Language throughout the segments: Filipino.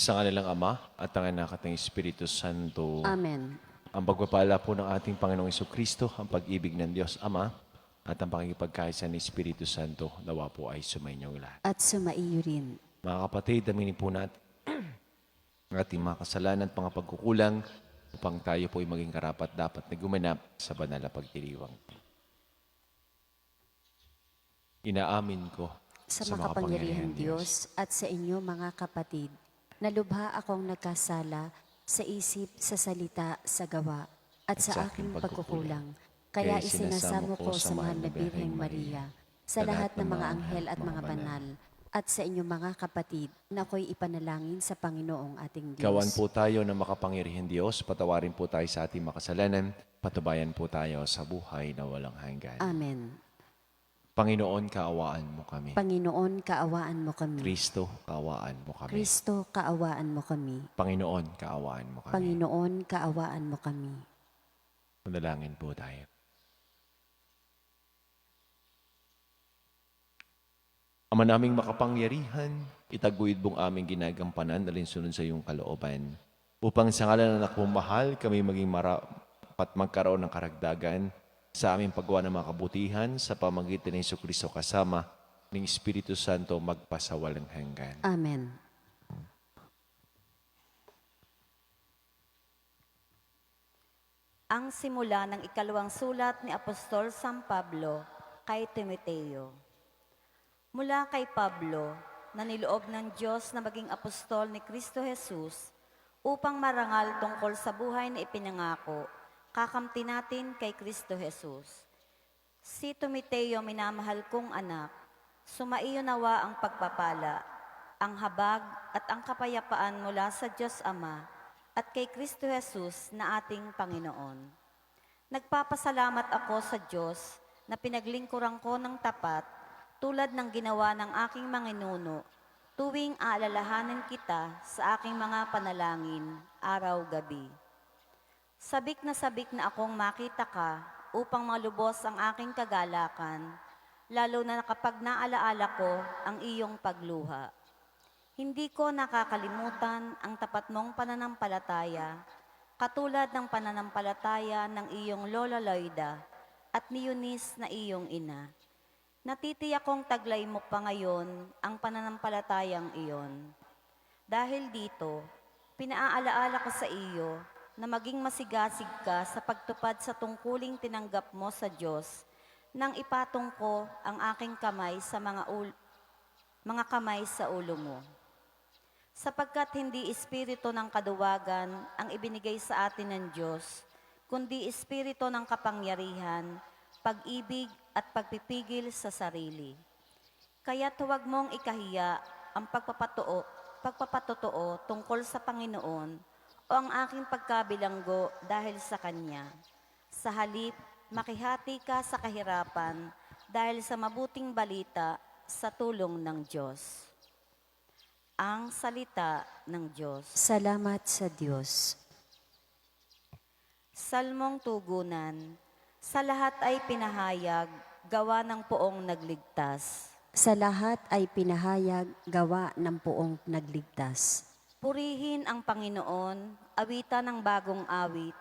Sa ngala ng Ama at ng Anak at ng Espiritu Santo. Amen. Ang pagpapala po ng ating Panginoong Kristo, ang pag-ibig ng Diyos Ama, at ang pakikipagkaisa ng Espiritu Santo, nawa po ay sumainyo lahat. At sumaiyo rin. Mga kapatid, aminin po natin ang ating mga kasalanan at mga pagkukulang upang tayo po ay maging karapat dapat na gumanap sa banal na pagdiriwang. Inaamin ko Sa makapangyarihan Diyos at sa inyo mga kapatid, na lubha akong nagkasala sa isip, sa salita, sa gawa, at sa aking pagkukulang. Kaya isinasamo ko sa mahal na Birheng Maria, sa lahat ng mga anghel at mga banal, at sa inyong mga kapatid, na ako'y ipanalangin sa Panginoong ating Diyos. Gawan po tayo ng makapangyarihan Diyos, patawarin po tayo sa ating makasalanan, patubayan po tayo sa buhay na walang hanggan. Amen. Panginoon, kaawaan mo kami. Panginoon, kaawaan mo kami. Kristo, kaawaan mo kami. Kristo, kaawaan mo kami. Panginoon, kaawaan mo kami. Panginoon, kaawaan mo kami. Manalangin po tayo. Ama naming makapangyarihan, itaguyod mong aming ginagampanan alinsunod sa iyong kalooban. Upang sa ngalan ng anak mong mahal, kami maging marapat magkaroon ng karagdagan sa aming paggawa ng mga kabutihan sa pamagitan ng Jesucristo kasama ng Espiritu Santo magpasawalang hanggan. Amen. Ang simula ng ikalawang sulat ni Apostol San Pablo kay Timoteo. Mula kay Pablo, na niloob ng Diyos na maging apostol ni Kristo Jesus upang marangal tungkol sa buhay na ipinangako, kakamti natin kay Kristo Jesus. Si Timoteo, minamahal kong anak, sumaiyo nawa ang pagpapala, ang habag at ang kapayapaan mula sa Diyos Ama at kay Kristo Jesus na ating Panginoon. Nagpapasalamat ako sa Diyos na pinaglingkuran ko ng tapat tulad ng ginawa ng aking mga ninuno tuwing aalalahanin kita sa aking mga panalangin araw-gabi. Sabik na akong makita ka upang malubos ang aking kagalakan, lalo na kapag naalaala ko ang iyong pagluha. Hindi ko nakakalimutan ang tapat mong pananampalataya, katulad ng pananampalataya ng iyong Lola Loida at ni Eunice na iyong ina. Natitiyak kong taglay mo pa ngayon ang pananampalatayang iyon. Dahil dito, pinaaalaala ko sa iyo na maging masigasig ka sa pagtupad sa tungkuling tinanggap mo sa Diyos nang ipatong ko ang aking kamay sa mga kamay sa ulo mo. Sapagkat hindi espiritu ng kaduwagan ang ibinigay sa atin ng Diyos, kundi espiritu ng kapangyarihan, pag-ibig at pagpipigil sa sarili. Kaya't huwag mong ikahiya ang pagpapatotoo tungkol sa Panginoon o ang aking pagkabilanggo dahil sa Kanya. Sa halip, makihati ka sa kahirapan dahil sa mabuting balita sa tulong ng Diyos. Ang salita ng Diyos. Salamat sa Diyos. Salmong tugunan. Sa lahat ay pinahayag, gawa ng poong nagligtas. Sa lahat ay pinahayag, gawa ng poong nagligtas. Purihin ang Panginoon, awitan ng bagong awit.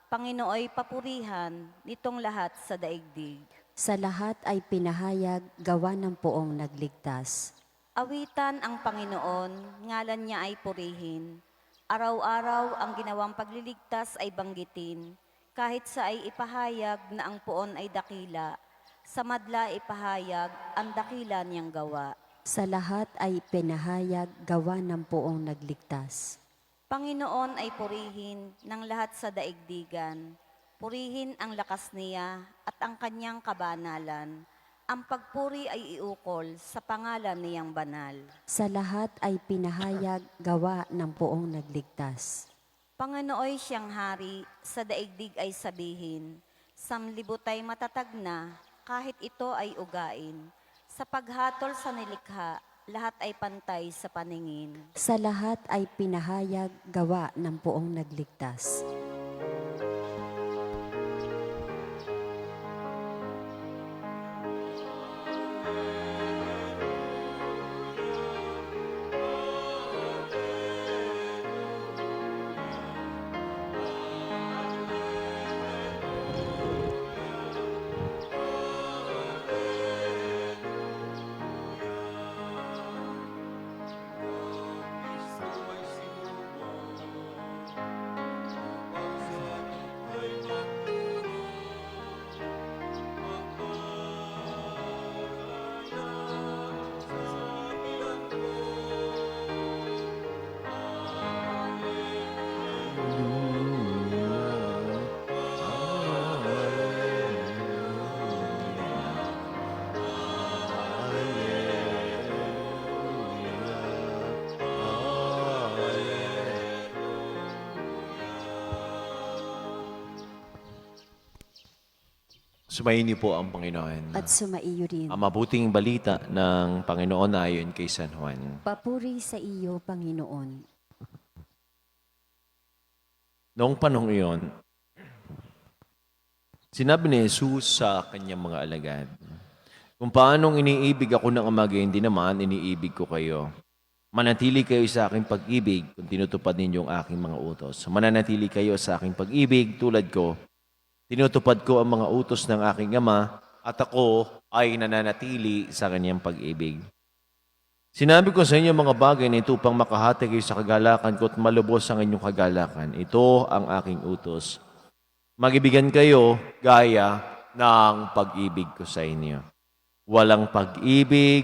Panginooy papurihan nitong lahat sa daigdig. Sa lahat ay pinahayag, gawa ng poong nagligtas. Awitan ang Panginoon, ngalan niya ay purihin. Araw-araw ang ginawang pagliligtas ay banggitin. Kahit sa ay ipahayag na ang poon ay dakila, sa madla ipahayag ang dakila niyang gawa. Sa lahat ay pinahayag, gawa ng poong nagligtas. Panginoon ay purihin ng lahat sa daigdigan. Purihin ang lakas niya at ang kanyang kabanalan. Ang pagpuri ay iukol sa pangalan niyang banal. Sa lahat ay pinahayag, gawa ng poong nagligtas. Panganooy siyang hari, sa daigdig ay sabihin, samlibot ay matatag na, kahit ito ay ugain. Sa paghatol sa nilikha, lahat ay pantay sa paningin. Sa lahat ay pinahayag, gawa ng poong nagligtas. Sumayin niyo po ang Panginoon. at sumaiyo rin. Ang mabuting balita ng Panginoon ayon kay San Juan. Papuri sa iyo, Panginoon. Noong panahong iyon, sinabi ni Jesus sa kanyang mga alagad, kung paanong iniibig ako ng Ama, hindi naman iniibig ko kayo. Manatili kayo sa aking pag-ibig kung tinutupad ninyo ang aking mga utos. Mananatili kayo sa aking pag-ibig tulad ko. Tinutupad ko ang mga utos ng aking Ama at ako ay nananatili sa kanyang pag-ibig. Sinabi ko sa inyo mga bagay na ito upang makahati kayo sa kagalakan ko at malubos ang inyong kagalakan. Ito ang aking utos. Magibigan kayo gaya ng pag-ibig ko sa inyo. Walang pag-ibig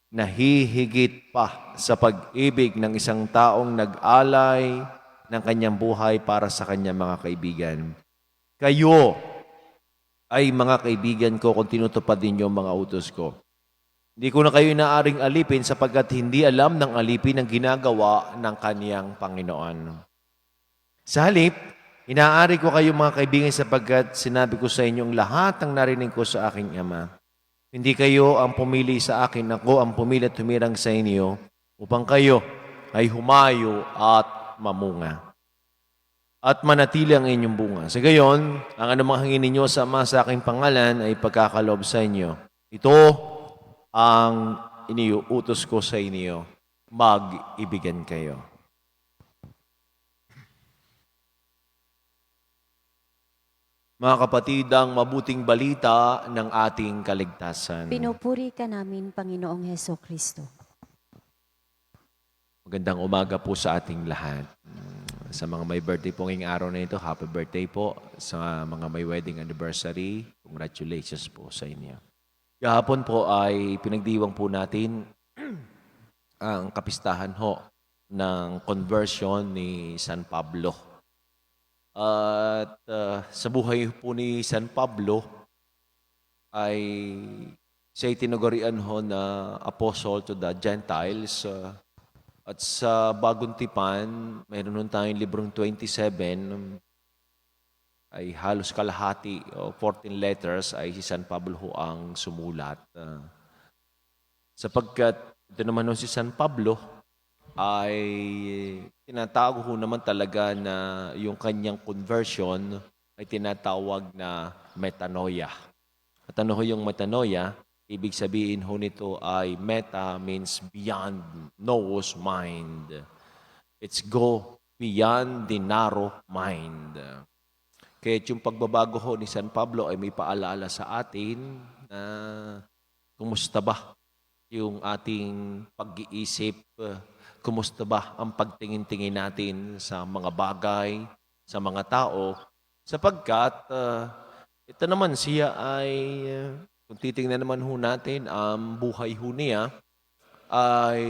na hihigit pa sa pag-ibig ng isang taong nag-alay ng kanyang buhay para sa kanyang mga kaibigan. Kayo ay mga kaibigan ko kung tinutupad ninyo ang mga utos ko. Hindi ko na kayo inaaring alipin sapagkat hindi alam ng alipin ang ginagawa ng kaniyang Panginoon. Sa halip, inaari ko kayo mga kaibigan sapagkat sinabi ko sa inyong lahat ang narinig ko sa aking Ama. Hindi kayo ang pumili sa akin, ako ang pumili at tumirang sa inyo upang kayo ay humayo at mamunga. At manatili ang inyong bunga. Sa gayon, ang anumang hangin ninyo sa Ama sa aking pangalan ay pagkakaloob sa inyo. Ito ang iniuutos ko sa inyo, mag-ibigan kayo. Mga kapatid, ang mabuting balita ng ating kaligtasan. Pinupuri ka namin, Panginoong Heso Kristo. Magandang umaga po sa ating lahat. Sa mga may birthday po ngayong araw na ito, happy birthday po. Sa mga may wedding anniversary, congratulations po sa inyo. Kahapon po ay pinagdiwang po natin ang kapistahan ho ng conversion ni San Pablo. At sa buhay po ni San Pablo ay siya tinugurian ho na apostle to the Gentiles. At sa Bagong Tipan, mayroon nun tayong librong 27, ay halos kalahati o 14 letters ay si San Pablo ho ang sumulat. Sapagkat ito naman ho si San Pablo ay tinatawag ho naman talaga na yung kanyang conversion ay tinatawag na metanoia. At ano ho yung metanoia? Ibig sabihin ho nito ay meta means beyond, knows mind. It's go beyond the narrow mind. Kaya yung pagbabago ho ni San Pablo ay may paalaala sa atin na kumusta ba yung ating pag-iisip, kumusta ba ang pagtingin-tingin natin sa mga bagay, sa mga tao, sapagkat ito naman siya ay, kung titingnan naman ho natin, ang buhay ho niya ay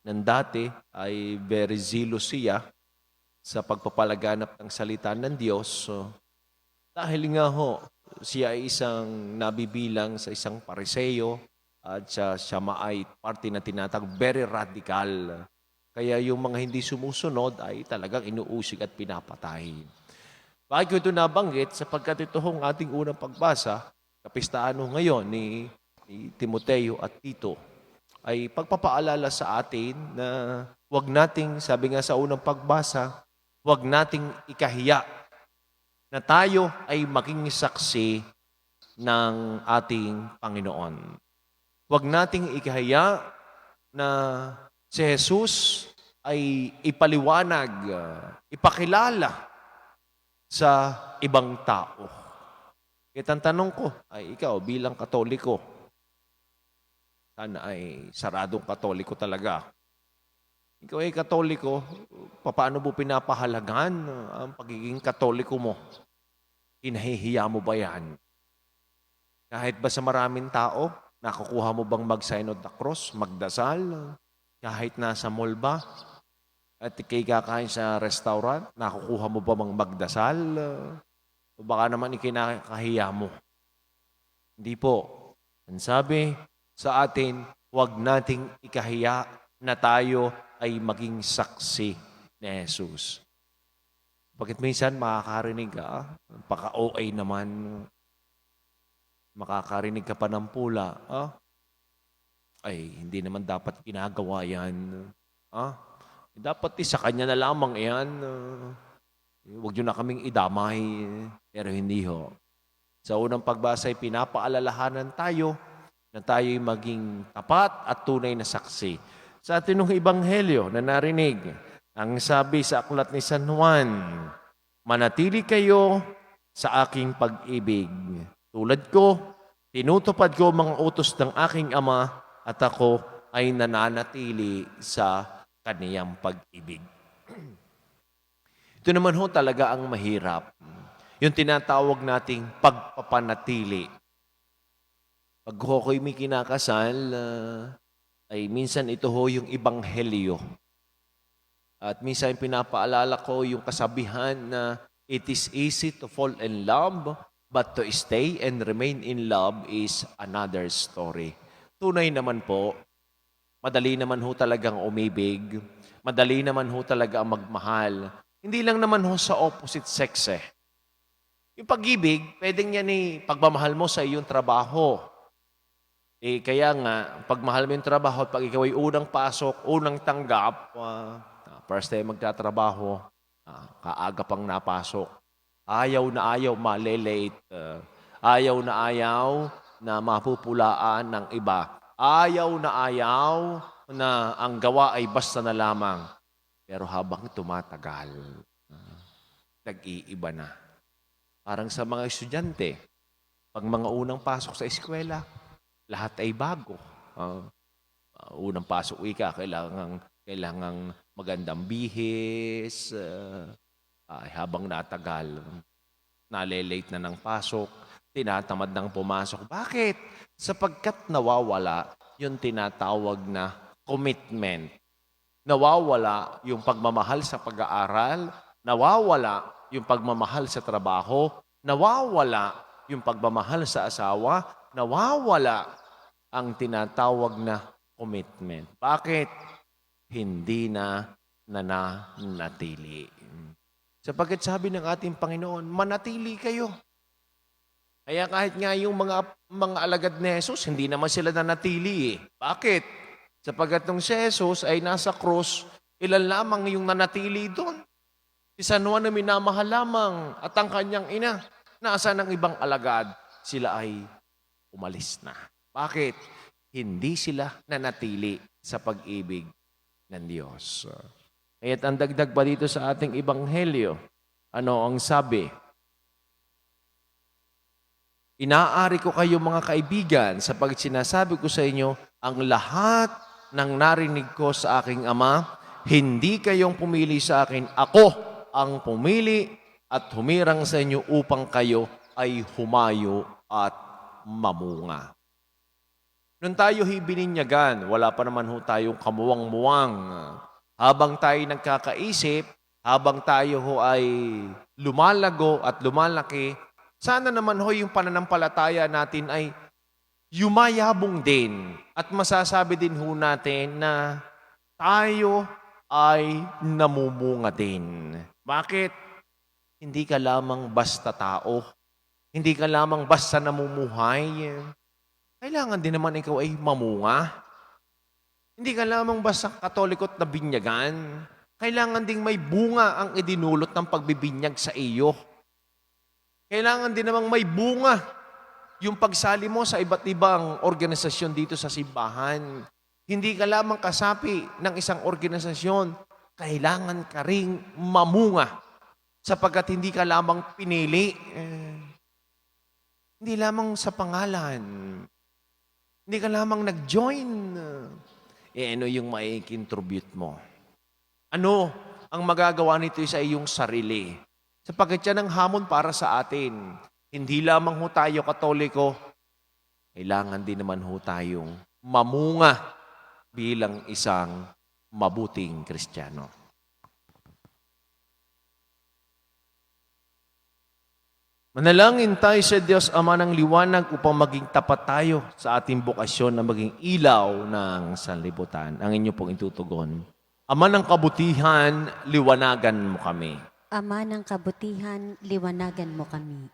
nang dati ay very zealous siya sa pagpapalaganap ng salita ng Diyos. Dahil nga ho, siya ay isang nabibilang sa isang pariseyo at siya ay parte na tinatawag very radical. Kaya yung mga hindi sumusunod ay talagang inuusig at pinapatay. Bakit ko ito nabanggit? Sapagkat ito hong ating unang pagbasa, kapistahan ho ngayon ni Timoteo at Tito, ay pagpapaalala sa atin na huwag nating, sabi nga sa unang pagbasa, huwag nating ikahiya na tayo ay maging saksi ng ating Panginoon. Huwag nating ikahiya na si Jesus ay ipaliwanag, ipakilala sa ibang tao. Kaya ang tanong ko ay ikaw bilang Katoliko, sana ay saradong Katoliko talaga. Ikaw ay Katoliko, paano mo pinapahalagan ang pagiging Katoliko mo? Hinahihiya mo ba yan? Kahit ba sa maraming tao, nakukuha mo bang mag-sign of the cross, magdasal? Kahit nasa mall ba? At ikay kakain sa restaurant, nakukuha mo ba bang magdasal? O baka naman ikinakahiya mo. Hindi po. Ang sabi sa atin, huwag nating ikahiya na tayo ay maging saksi ni Jesus. Bakit minsan makakarinig ka, paka-OA naman. makakarinig ka pa ng pula. Ay, hindi naman dapat ginagawa yan. Dapat sa kanya na lamang yan. Huwag nyo na kaming idamay. Pero hindi ho. Sa unang pagbasa ay pinapaalalahanan tayo na tayo'y maging tapat at tunay na saksi. Sa atin ng Ebanghelyo na narinig, ang sabi sa aklat ni San Juan, manatili kayo sa aking pag-ibig. Tulad ko, tinutupad ko mga utos ng aking Ama at ako ay nananatili sa kaniyang pag-ibig. Ito naman ho talaga ang mahirap. Yung tinatawag nating pagpapanatili. Pag ako'y may kinakasal, ay minsan ito ho yung Ebanghelyo. At minsan pinapaalala ko yung kasabihan na it is easy to fall in love, but to stay and remain in love is another story. Tunay naman po, madali naman ho talagang umibig, madali naman ho talaga ang magmahal. Hindi lang naman ho sa opposite sex eh. Yung pag-ibig, pwedeng yan pagmamahal mo sa iyong trabaho. Kaya nga, pagmahal mo yung trabaho at pag ikaw ay unang pasok, unang tanggap, first time magtatrabaho, kaaga pang napasok, ayaw na ayaw malelate, ayaw na mapupulaan ng iba, ayaw na ang gawa ay basta na lamang. Pero habang tumatagal, nag-iiba na. Parang sa mga estudyante, pag mga unang pasok sa eskwela, lahat ay bago. Unang pasok kailangang magandang bihis. Habang natagal, nalelate na ng pasok, tinatamad ng pumasok. Bakit? Sapagkat nawawala yung tinatawag na commitment. Nawawala yung pagmamahal sa pag-aaral, nawawala yung pagmamahal sa trabaho, nawawala yung pagmamahal sa asawa, nawawala ang tinatawag na commitment. Bakit? Hindi na nananatili. Sapagkat sabi ng ating Panginoon, manatili kayo. Kaya kahit nga yung mga alagad ni Jesus, hindi naman sila nanatili. Bakit? Sapagkat nung si Jesus ay nasa krus, ilan lamang yung nanatili doon. Si San Juan na minamahal lamang at ang kanyang ina, nasa ng ibang alagad, sila ay umalis na. Bakit? Hindi sila nanatili sa pag-ibig ng Diyos. Kaya't ang dagdag pa dito sa ating Ebanghelyo, ano ang sabi? Inaari ko kayo mga kaibigan sapagkat sinasabi ko sa inyo, ang lahat ng narinig ko sa aking Ama, hindi kayong pumili sa akin, ako ang pumili at humirang sa inyo upang kayo ay humayo at mamunga. Nung tayo bininyagan, wala pa naman ho tayong kamuwang-muwang. Habang tayo nagkakaisip, habang tayo ho ay lumalago at lumalaki, sana naman ho yung pananampalataya natin ay yumayabong din. At masasabi din ho natin na tayo ay namumunga din. Bakit? Hindi ka lamang basta tao. Hindi ka lamang basta namumuhay. Kailangan din naman ikaw ay mamunga. Hindi ka lamang basta katolikot na binyagan. Kailangan ding may bunga ang idinulot ng pagbibinyag sa iyo. Kailangan din namang may bunga yung pagsali mo sa iba't ibang organisasyon dito sa simbahan. Hindi ka lamang kasapi ng isang organisasyon. Kailangan ka ring mamunga sapagkat hindi ka lamang pinili. Hindi lamang sa pangalan. Hindi ka lamang nag-join. Ano yung mai-contribute mo? Ano ang magagawa nito sa iyong sarili? Sapagkat yan ang hamon para sa atin. Hindi lamang ho tayo Katoliko, kailangan din naman ho tayong mamunga bilang isang mabuting Kristiyano. Manalangin tayo sa Diyos Ama ng liwanag upang maging tapat tayo sa ating bokasyon na maging ilaw ng sanlibutan. Ang inyo pong itutugon. Ama ng kabutihan, liwanagan mo kami. Ama ng kabutihan, liwanagan mo kami.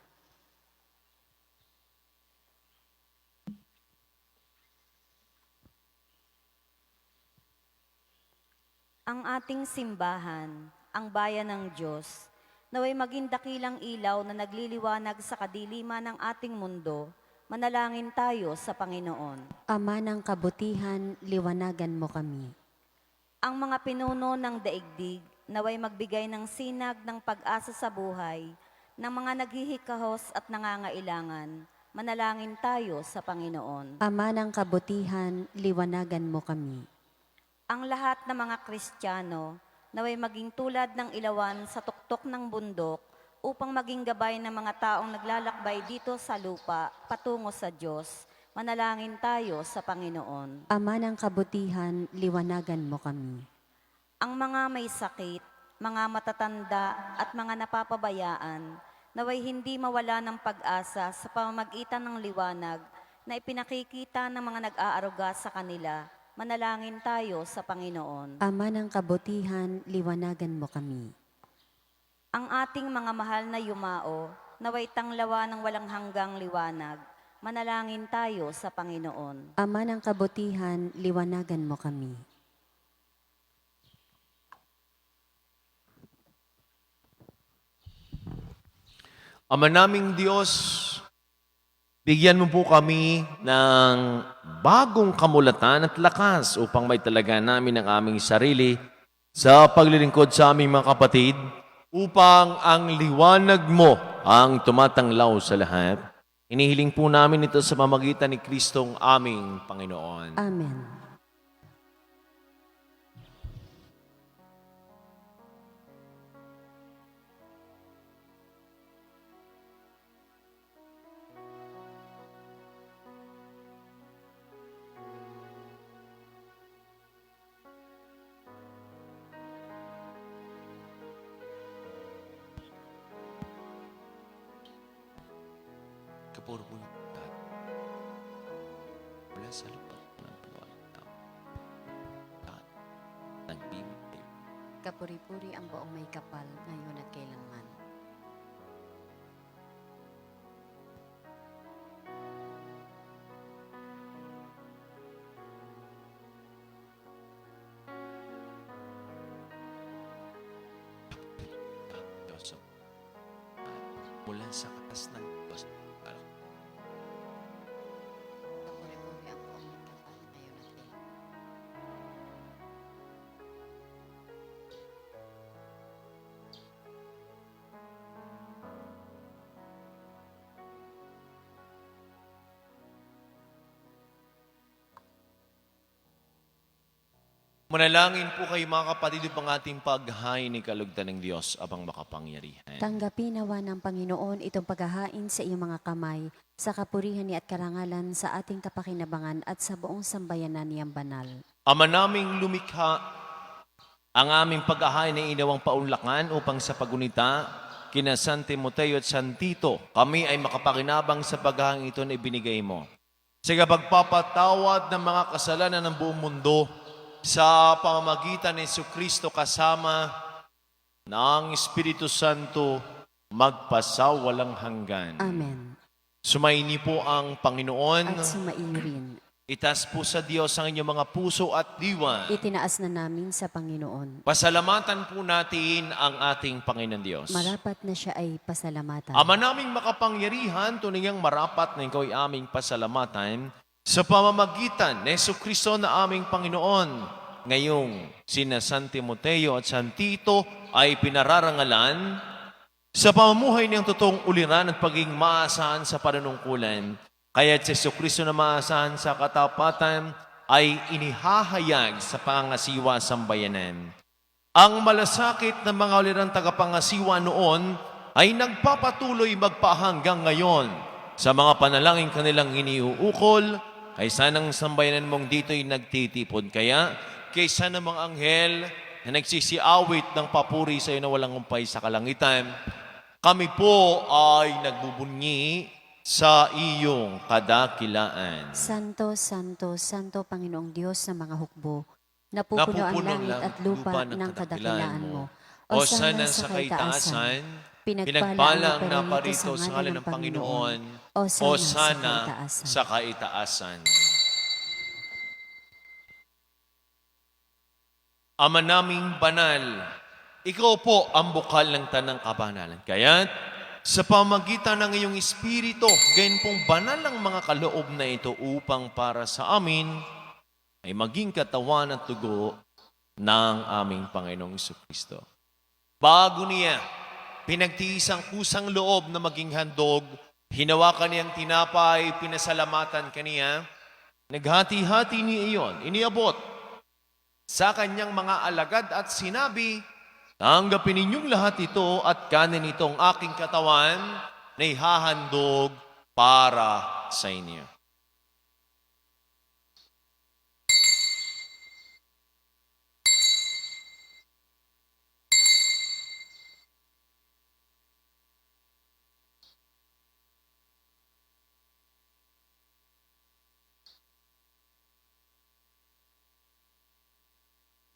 ang ating simbahan, ang bayan ng Diyos, naway maging dakilang ilaw na nagliliwanag sa kadiliman ng ating mundo. Manalangin tayo sa Panginoon. Ama ng kabutihan, liwanagan mo kami. Ang mga pinuno ng daigdig, naway magbigay ng sinag ng pag-asa sa buhay ng mga naghihikahos at nangangailangan. Manalangin tayo sa Panginoon. Ama ng kabutihan, liwanagan mo kami. Ang lahat ng mga Kristiyano, naway maging tulad ng ilawan sa tuktok ng bundok upang maging gabay ng mga taong naglalakbay dito sa lupa patungo sa Diyos. Manalangin tayo sa Panginoon. Ama ng kabutihan, liwanagan mo kami. Ang mga may sakit, mga matatanda at mga napapabayaan, naway hindi mawala ng pag-asa sa pamamagitan ng liwanag na ipinakikita ng mga nag-aaruga sa kanila. Manalangin tayo sa Panginoon. Ama ng kabutihan, liwanagan mo kami. Ang ating mga mahal na yumao, naway tanglawa ng walang hanggang liwanag. Manalangin tayo sa Panginoon. Ama ng kabutihan, liwanagan mo kami. Ama naming Diyos, bigyan mo po kami ng bagong kamulatan at lakas upang may talaga namin ang aming sarili sa paglilingkod sa aming mga kapatid, upang ang liwanag mo ang tumatanglaw sa lahat. Inihiling po namin ito sa mamagitan ni Kristong aming Panginoon. Amen. Kapuro mo yung lahat. Mula sa lupa ng pagawang tao. Lahat ng bibig. Kapuri-puri ang buong may kapal, ngayon at kailanman. Diyos, mula sa katas ng Diyos. Kapuri-puri ang buong may kapal, ngayon at kailanman. Manalangin po kayo mga kapatid upang ating paghain ni kalugdan ng Diyos abang makapangyarihan. Tanggapin nawa ng Panginoon itong paghahain sa iyong mga kamay, sa kapurihan niya at karangalan sa ating kapakinabangan at sa buong sambayanan niyang banal. Ama naming lumikha, ang aming paghahain ay inawang paunlakan upang sa pagunita kina San Timoteo at San Tito, kami ay makapakinabang sa paghahain ito na ibinigay mo. Sa pagpapatawad ng mga kasalanan ng buong mundo, sa pamamagitan ni Jesucristo kasama ng Espiritu Santo, magpasawalang hanggan. Amen. Sumaini po ang Panginoon. At sumainyo rin. Itas po sa Diyos ang inyong mga puso at diwa. Itinaas na namin sa Panginoon. Pasalamatan po natin ang ating Panginoon Diyos. Marapat na siya ay pasalamatan. Ama naming makapangyarihan, tunay ang marapat na ikaw ay aming pasalamatan sa pamamagitan ni Jesucristo na aming Panginoon. Ngayong sina San Timoteo at San Tito ay pinararangalan sa pamumuhay niyang totoong uliran at pagiging maasahan sa panunungkulan. Kaya si Jesucristo na maasahan sa katapatan ay inihahayag sa pangasiwa sambayanan. Ang malasakit ng mga ulirang tagapangasiwa noon ay nagpapatuloy magpahanggang ngayon sa mga panalangin kanilang iniuukol, kaysa ng sambayanan mong dito'y nagtitipon. Kaya, kaysa ng mga anghel na nagsisiawit ng papuri sa iyo na walang umpay sa kalangitan, kami po ay nagbubunyi sa iyong kadakilaan. Santo, Santo, Santo Panginoong Diyos ng mga hukbo, napupuno ang langit at lupa ng kadakilaan mo. O sana sa kaitaasan, pinagpala ang naparito sa ngalan ng Panginoon. O sana sa kaitaasan. Ama naming banal, ikaw po ang bukal ng tanang kabanalan. Kaya't sa pamagitan ng iyong Espiritu, gayon pong banal ang mga kaloob na ito upang para sa amin ay maging katawan at dugo ng aming Panginoong Jesucristo. Bago niya, pinagtiis ang kusang loob na maging handog, hinawakan niyang tinapay, pinasalamatan kaniya, naghati-hati niya iyon, iniabot sa kanyang mga alagad at sinabi, tanggapin ninyong lahat ito at kanin itong aking katawan na ihahandog para sa inyo.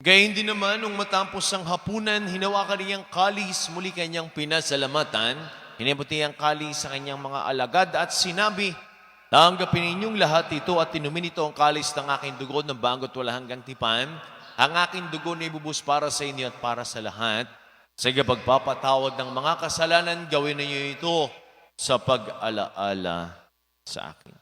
Gayun din naman, nung matapos ang hapunan, hinawakan niyang kalis, muli kanyang pinasalamatan, hinibuti ang kalis sa kanyang mga alagad at sinabi, tanggapin ninyong lahat ito at inumin ito ang kalis ng aking dugo ng bago't wala hanggang tipan. Ang aking dugo na ibubus para sa inyo at para sa lahat. Sa pagpapatawad ng mga kasalanan, gawin ninyo ito sa pag-alaala sa akin.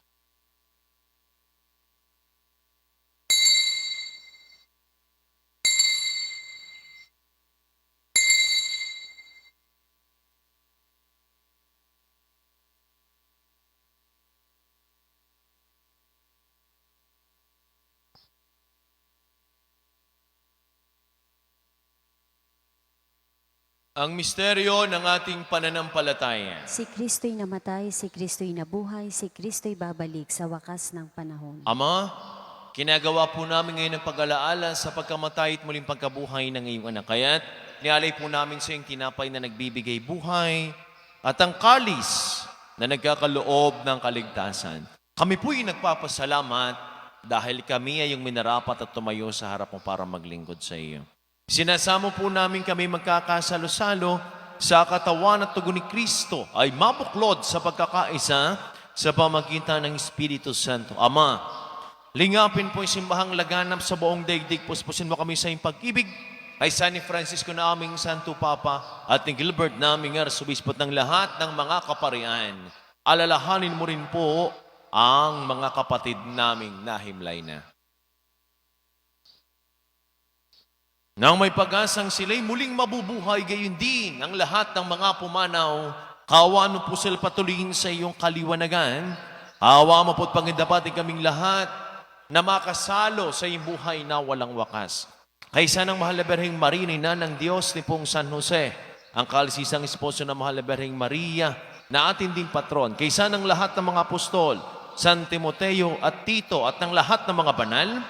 Ang misteryo ng ating pananampalataya. Si Kristo'y namatay, si Kristo'y nabuhay, si Kristo'y babalik sa wakas ng panahon. Ama, kinagawa po namin ngayon ang pag-alaala sa pagkamatay at muling pagkabuhay ng iyong anak. Kaya't nialay po namin sa iyong tinapay na nagbibigay buhay at ang kalis na nagkakaloob ng kaligtasan. Kami po'y nagpapasalamat dahil kami ay yung minarapat at tumayo sa harap mo para maglingkod sa iyo. Sinasamo po namin kami magkakasalo-salo sa katawan at tugon ni Kristo ay mabuklod sa pagkakaisa sa pamagitan ng Espiritu Santo. Ama, lingapin po yung simbahang laganap sa buong daigdig. Puspusin mo kami sa iyong pag-ibig ay San Francisco na aming Santo Papa at ni Gilbert naming Arsobispot ng lahat ng mga kaparian. Alalahanin mo rin po ang mga kapatid naming nahimlay na. Nang may pag-asang sila'y muling mabubuhay, gayon din ang lahat ng mga pumanaw, kaawaan mo po sila patuloyin sa iyong kaliwanagan. Awa mo po't pangindapatin kaming lahat na makasalo sa iyong buhay na walang wakas. Kaysa ng mahal na Berheng Maria, ina ng Diyos ni pong San Jose, ang kalisisang esposo ng mahal na Berheng Maria, na ating ding patron, kaysa ng lahat ng mga apostol, San Timoteo at Tito at ng lahat ng mga banal,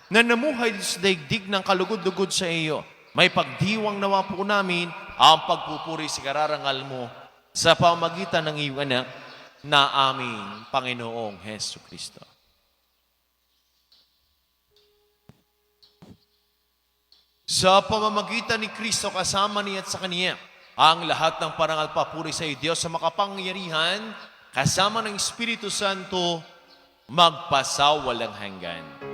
na namuhay sa daigdig ng kalugod-lugod sa iyo. May pagdiwang nawa po namin ang pagpupuri sa kararangal mo sa pamagitan ng iyong anak na aming Panginoong Hesu Kristo. Sa pamamagitan ni Kristo kasama niya at sa Kaniya, ang lahat ng parangal papuri sa iyo, Diyos sa makapangyarihan, kasama ng Espiritu Santo, magpasawalang hanggan.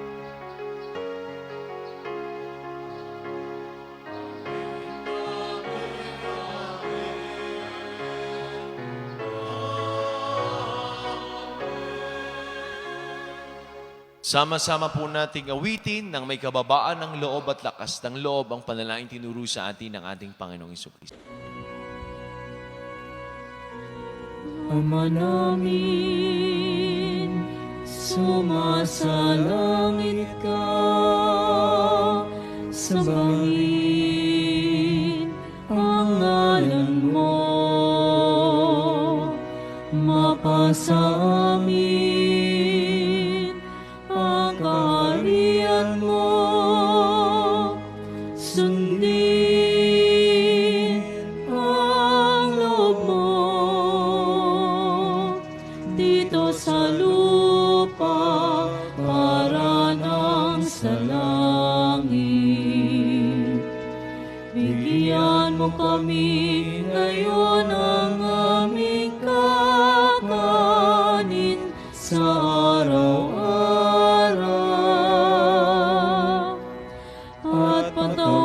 Sama-sama po nating awitin ng may kababaan ng loob at lakas ng loob ang panalangin tinuro sa atin ng ating Panginoong Jesucristo. Ama namin, sumasalangit ka, sambahin ang ngalan mo, mapasa amin ang kaharian mo, sundin ang loob mo dito sa lupa para nang sa langit. Bigyan mo kami ngayon ang aming kakanin sa araw-araw at patawarin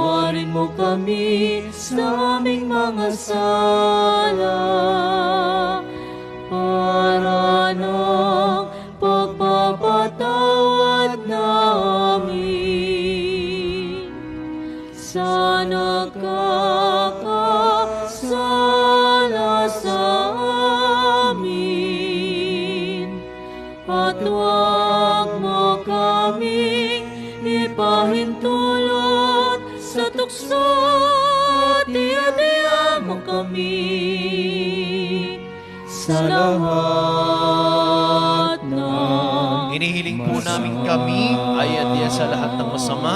ang pagpapatawad namin sa nagkakasala sa amin. At huwag mo kaming ipahintulot sa tukso at iadya mo kami sa lahat ng Hinihiling po namin kami ay adya sa lahat ng masama.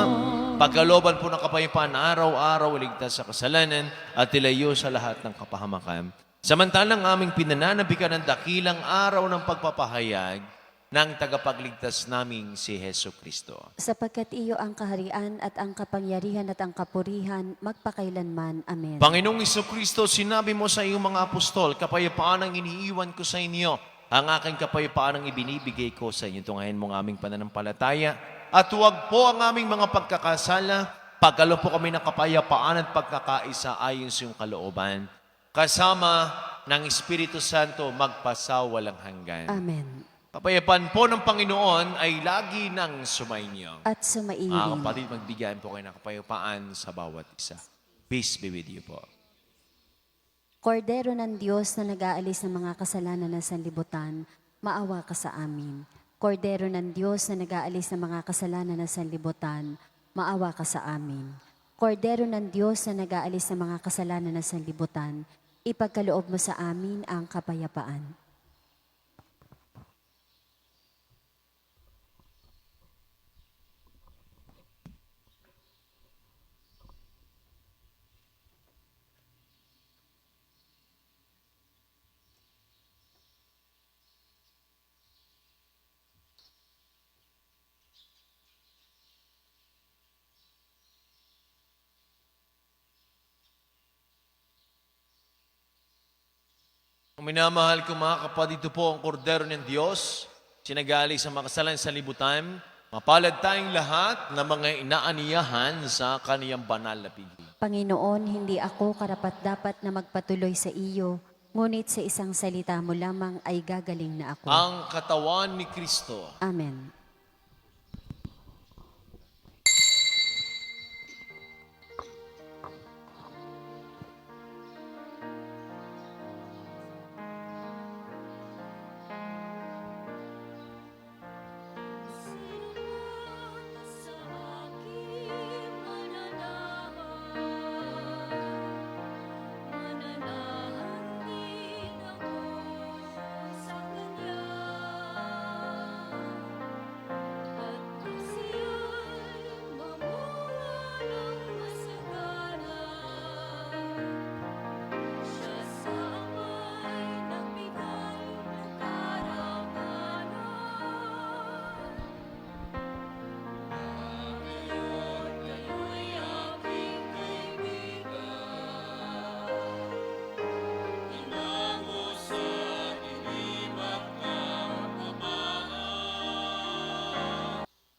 Pagkalooban po ng kapayapaan araw-araw, iligtas sa kasalanan at ilayo sa lahat ng kapahamakan. Samantalang aming pinananabikan ng dakilang araw ng pagpapahayag ng tagapagligtas naming si Heso Kristo. Sapagkat iyo ang kaharian at ang kapangyarihan at ang kapurihan magpakailanman. Amen. Panginoong Kristo, sinabi mo sa iyong mga apostol, kapayapaan ang iniiwan ko sa inyo. Ang aking kapayapaan ang ibinibigay ko sa inyo. Tungahin mo ang aming pananampalataya at huwag po ang aming mga pagkakasala. Pagkalo po kami ng kapayapaan at pagkakaisa ayon sa iyong kalooban. Kasama ng Espiritu Santo magpasawalang hanggan. Amen. Kapayapaan po ng Panginoon ay lagi nang sumainyo. At sumairin. Mga kapatid, magbigyan po kayo ng kapayapaan sa bawat isa. Peace be with you po. Kordero ng Diyos na nag-aalis ng mga kasalanan ng sanlibutan, maawa ka sa amin. Kordero ng Diyos na nag-aalis ng mga kasalanan ng sanlibutan, maawa ka sa amin. Kordero ng Diyos na nag-aalis ng mga kasalanan ng sanlibutan, ipagkaloob mo sa amin ang kapayapaan. Kung minamahal ko mga kapatid, ito po ang kordero ng Diyos, sinagali sa mga kasalanan sa libutan. Mapalad tayong lahat na mga inaaniyahan sa kaniyang banal na piging. Panginoon, hindi ako karapat-dapat na magpatuloy sa iyo, ngunit sa isang salita mo lamang ay gagaling na ako. Ang katawan ni Kristo. Amen.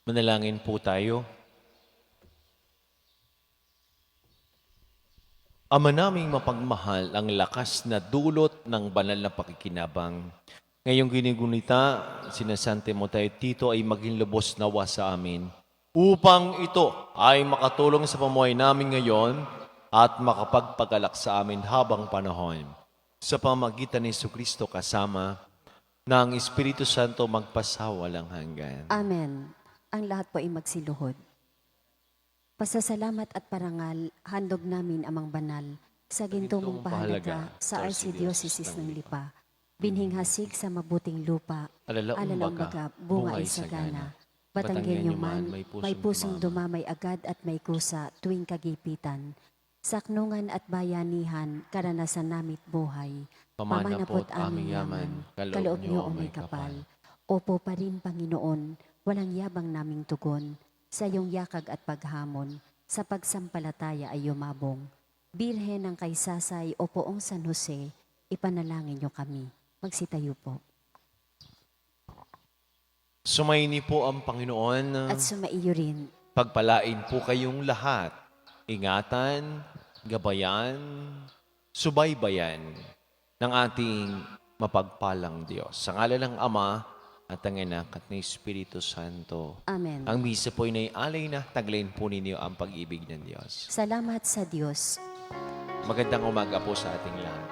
Manalangin po tayo. Ama naming mapagmahal, ang lakas na dulot ng banal na pakikinabang. Ngayong ginigunita, sinasante mo tayo, Tito, ay maging lubos nawa sa amin, upang ito ay makatulong sa pamuhay namin ngayon at makapagpagalak sa amin habang panahon. Sa pamagitan ni Jesucristo kasama ng Espiritu Santo magpasawalang hanggan. Amen. Ang lahat po ay magsiluhod. Pasasalamat at parangal, handog namin amang banal, sa gintumong pahalaga sa Archdiocese ng Lipa, binhing hasik sa mabuting lupa, alalaang baga, bunga ay sagana, Batanggenyo man, may pusong dumamay agad at may kusa tuwing kagipitan, saknungan at bayanihan, karanasan namit buhay, pamanapot aming yaman, kaloob niyo o may kapal. Opo pa rin, Panginoon, walang yabang naming tugon, sa iyong yakag at paghamon, sa pagsampalataya ay yumabong. Birhen ng Kaysasay o Poong San Jose, ipanalangin niyo kami. Magsitayo po. Sumaini po ang Panginoon. At sumaiyo rin. Pagpalain po kayong lahat. Ingatan, gabayan, subaybayan ng ating mapagpalang Diyos. Sa ngalan ng Ama at ng Anak at ng Espiritu Santo. Amen. Ang misa po'y naialay na, taglayin po ninyo ang pag-ibig ng Diyos. Salamat sa Diyos. Magandang umaga po sa ating lahat.